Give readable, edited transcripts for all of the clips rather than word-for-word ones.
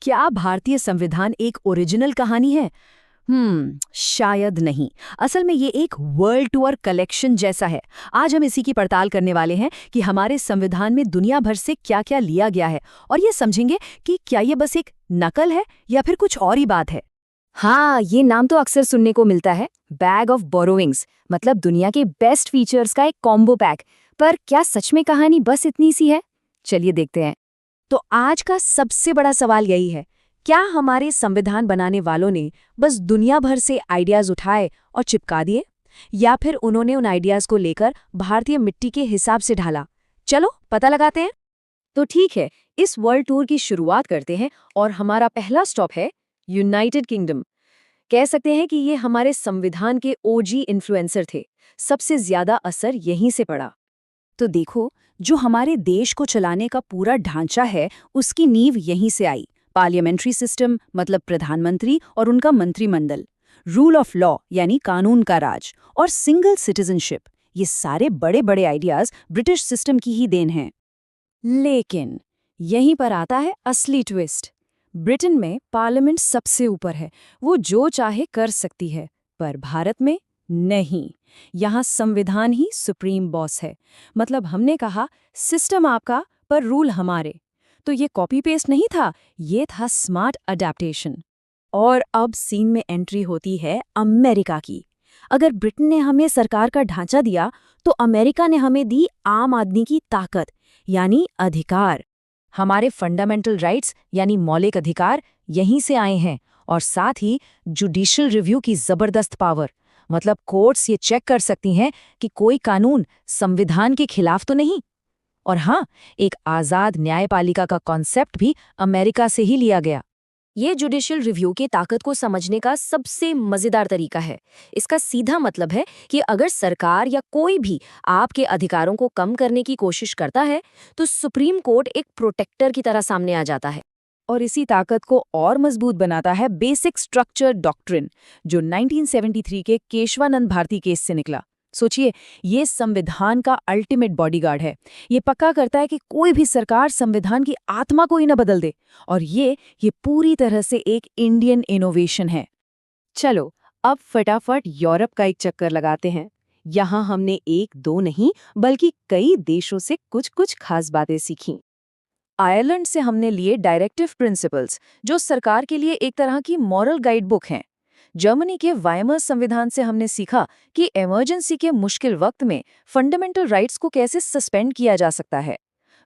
क्या भारतीय संविधान एक ओरिजिनल कहानी है? शायद नहीं। असल में ये एक वर्ल्ड टूर कलेक्शन जैसा है। आज हम इसी की पड़ताल करने वाले हैं कि हमारे संविधान में दुनिया भर से क्या-क्या लिया गया है, और ये समझेंगे कि क्या ये बस एक नकल है या फिर कुछ और ही बात है। हाँ, ये नाम तो अक्सर सुनने को मिलता है, बैग ऑफ बोरोइंग्स, मतलब दुनिया के बेस्ट फीचर्स का एक कॉम्बो पैक। पर क्या सच में कहानी बस इतनी सी है? चलिए देखते हैं। तो आज का सबसे बड़ा सवाल यही है, क्या हमारे संविधान बनाने वालों ने बस दुनिया भर से आइडियाज उठाए और चिपका दिए, या फिर उन्होंने उन आइडियाज को लेकर भारतीय मिट्टी के हिसाब से ढाला? चलो पता लगाते हैं। तो ठीक है, इस वर्ल्ड टूर की शुरुआत करते हैं और हमारा पहला स्टॉप है यूनाइटेड किंगडम। कह सकते हैं कि ये हमारे संविधान के ओजी इन्फ्लुएंसर थे। सबसे ज्यादा असर यहीं से पड़ा। तो देखो, जो हमारे देश को चलाने का पूरा ढांचा है, उसकी नींव यहीं से आई। पार्लियामेंट्री सिस्टम मतलब प्रधानमंत्री और उनका मंत्रिमंडल, रूल ऑफ लॉ यानी कानून का राज, और सिंगल सिटीजनशिप, ये सारे बड़े बड़े आइडियाज ब्रिटिश सिस्टम की ही देन हैं। लेकिन यहीं पर आता है असली ट्विस्ट। ब्रिटेन में पार्लियामेंट सबसे ऊपर है, वो जो चाहे कर सकती है, पर भारत में नहीं। यहाँ संविधान ही सुप्रीम बॉस है। मतलब हमने कहा सिस्टम आपका पर रूल हमारे। तो ये कॉपी पेस्ट नहीं था, ये था स्मार्ट अडेप्टेशन। और अब सीन में एंट्री होती है अमेरिका की। अगर ब्रिटेन ने हमें सरकार का ढांचा दिया, तो अमेरिका ने हमें दी आम आदमी की ताकत, यानी अधिकार। हमारे फंडामेंटल राइट्स यानी मौलिक अधिकार यहीं से आए हैं, और साथ ही जुडिशियल रिव्यू की जबरदस्त पावर। मतलब कोर्ट्स ये चेक कर सकती हैं कि कोई कानून संविधान के खिलाफ तो नहीं। और हाँ, एक आज़ाद न्यायपालिका का कॉन्सेप्ट भी अमेरिका से ही लिया गया। ये जुडिशियल रिव्यू की ताकत को समझने का सबसे मजेदार तरीका है। इसका सीधा मतलब है कि अगर सरकार या कोई भी आपके अधिकारों को कम करने की कोशिश करता है, तो सुप्रीम कोर्ट एक प्रोटेक्टर की तरह सामने आ जाता है। और इसी ताकत को और मजबूत बनाता है बेसिक स्ट्रक्चर डॉक्ट्रिन, जो 1973 के केशवानंद भारती केस से निकला। सोचिए, ये संविधान का अल्टीमेट बॉडीगार्ड है। ये पक्का करता है कि कोई भी सरकार संविधान की आत्मा को ही न बदल दे। और ये पूरी तरह से एक इंडियन इनोवेशन है। चलो अब फटाफट यूरोप का एक चक्कर लगाते हैं। यहाँ हमने एक दो नहीं बल्कि कई देशों से कुछ खास बातें सीखी। आयरलैंड से हमने लिए डायरेक्टिव प्रिंसिपल्स, जो सरकार के लिए एक तरह की मॉरल गाइड बुक हैं। जर्मनी के वाइमर संविधान से हमने सीखा कि इमरजेंसी के मुश्किल वक्त में फंडामेंटल राइट्स को कैसे सस्पेंड किया जा सकता है।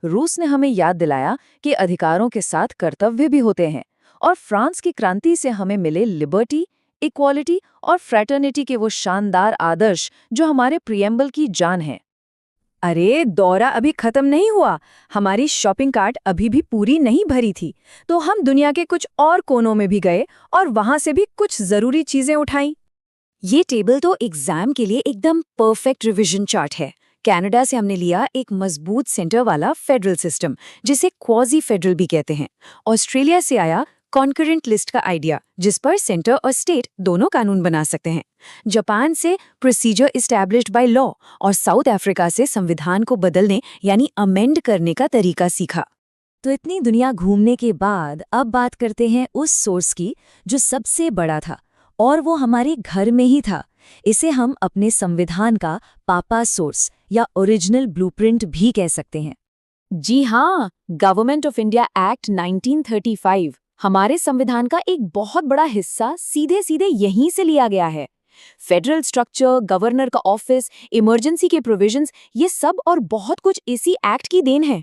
रूस ने हमें याद दिलाया कि अधिकारों के साथ कर्तव्य भी होते हैं। और फ्रांस की क्रांति से हमें मिले लिबर्टी, इक्वालिटी और फ्रैटर्निटी के वो शानदार आदर्श जो हमारे प्रियम्बल की जान है। अरे, दौरा अभी खत्म नहीं हुआ। हमारी शॉपिंग कार्ट अभी भी पूरी नहीं भरी थी। तो हम दुनिया के कुछ और कोनों में भी गए और वहां से भी कुछ जरूरी चीजें उठाई। ये टेबल तो एग्जाम के लिए एकदम परफेक्ट रिवीजन चार्ट है। कनाडा से हमने लिया एक मजबूत सेंटर वाला फेडरल सिस्टम, जिसे क्वाजी फेडरल भी कहते हैं। ऑस्ट्रेलिया से आया कॉन्करेंट लिस्ट का आइडिया, जिस पर सेंटर और स्टेट दोनों कानून बना सकते हैं। जापान से प्रोसीजर इस्टेब्लिश्ड बाय लॉ, और साउथ अफ्रीका से संविधान को बदलने यानी अमेंड करने का तरीका सीखा। तो इतनी दुनिया घूमने के बाद अब बात करते हैं उस सोर्स की जो सबसे बड़ा था, और वो हमारे घर में ही था। इसे हम अपने संविधान का पापा सोर्स या ओरिजिनल ब्लूप्रिंट भी कह सकते हैं। जी हाँ, गवर्नमेंट ऑफ इंडिया एक्ट 1935 हमारे संविधान का एक बहुत बड़ा हिस्सा सीधे सीधे यहीं से लिया गया है। फेडरल स्ट्रक्चर, गवर्नर का ऑफिस, इमरजेंसी के प्रोविजंस, ये सब और बहुत कुछ इसी एक्ट की देन है।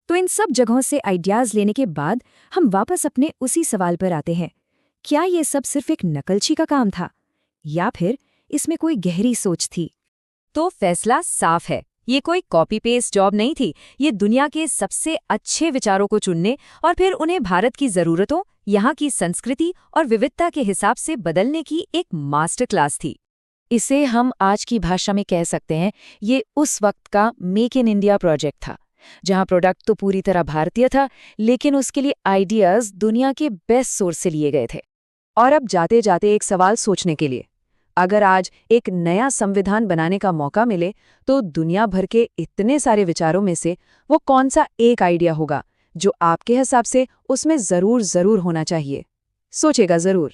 तो इन सब जगहों से आइडियाज लेने के बाद हम वापस अपने उसी सवाल पर आते हैं, क्या ये सब सिर्फ एक नकलची का काम था, या फिर इसमें कोई गहरी सोच थी? तो फैसला साफ है, ये कोई कॉपी पेस्ट जॉब नहीं थी। ये दुनिया के सबसे अच्छे विचारों को चुनने और फिर उन्हें भारत की जरूरतों, यहाँ की संस्कृति और विविधता के हिसाब से बदलने की एक मास्टर क्लास थी। इसे हम आज की भाषा में कह सकते हैं, ये उस वक्त का मेक इन इंडिया प्रोजेक्ट था, जहाँ प्रोडक्ट तो पूरी तरह भारतीय था, लेकिन उसके लिए आइडियाज दुनिया के बेस्ट सोर्स से लिए गए थे। और अब जाते जाते एक सवाल सोचने के लिए, अगर आज एक नया संविधान बनाने का मौका मिले, तो दुनिया भर के इतने सारे विचारों में से वो कौन सा एक आइडिया होगा जो आपके हिसाब से उसमें ज़रूर होना चाहिए। सोचेगा ज़रूर।